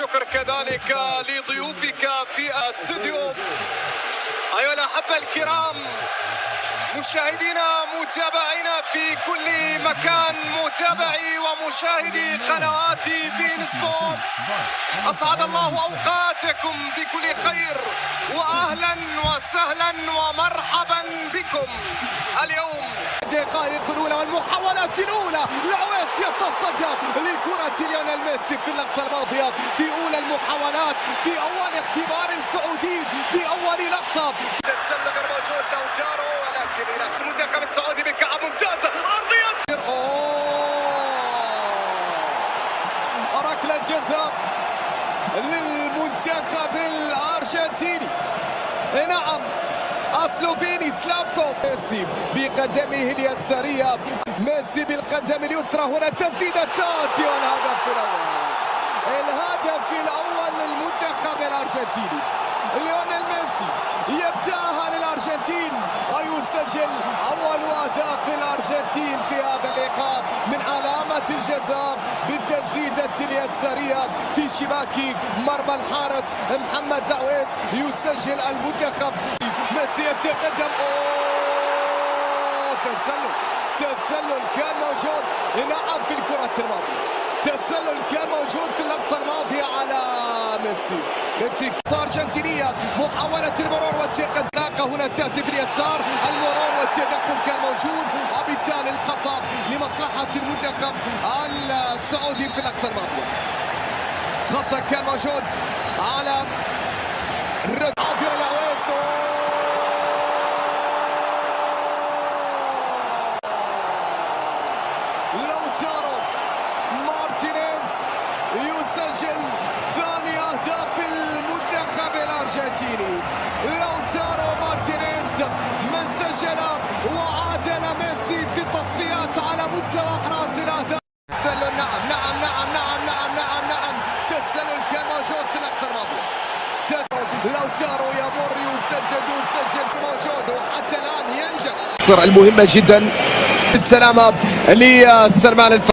شكر كذلك لضيوفك في الاستوديو. أيها الأحبة الكرام، مشاهدينا متابعينا في كل مكان، متابعي ومشاهدي قنوات بين سبورتس، أسعد الله أوقاتكم بكل خير، وأهلا وسهلا ومرحبا بكم. اليوم دقائق الأولى والمحاولات الأولى، العويس يتصدى لكرة ليونيل ميسي في اللقطة الماضية، في أولى المحاولات، في أول اختبار سعودي، في أول لقطة. تسلل موجود لوتارو، ولكن إلى المنتخب السعودي بكعب ممتازة أرضية. ركلة جزاء للمنتخب الأرجنتيني. نعم، سلوفيني سلافكو. ميسي بقدمه اليسارية، ميسي بالقدم اليسرى. هنا التسديدة تاتي، والهدف الأول، الهدف الأول للمنتخب الأرجنتيني. ليونيل ميسي يبدأها للأرجنتين ويسجل أول أهداف الأرجنتين في هذا اللقاء من علامة الجزاء بالتسديدة اليسارية في شباك مرمى الحارس محمد العويس. يسجل المنتخب. ميسي يتقدم، تسلل كان موجود. نعم، في الكرة الماضية تسلل كان موجود في اللقطة الماضية على ميسي. أرجنتينية، محاولة المرور والتقدم هنا تأتي في اليسار، المرور والتدخل كان موجود، وبالتالي الخطأ لمصلحة المنتخب السعودي في اللقطة الماضية. خطأ كان موجود على عافية العويس. لوتارو مارتينيز يسجل ثاني أهداف المنتخب الأرجنتيني. لوتارو مارتينيز من سجل وعادل ميسي في التصفيات على مستوى أحراز الأهداف. تسلل، نعم، تسلل كان موجود في اللقطة الماضية. لوتارو يمر يسجل موجود، وحتى الآن ينجح. المهمة جدا السلامة لسلمان الفارسي.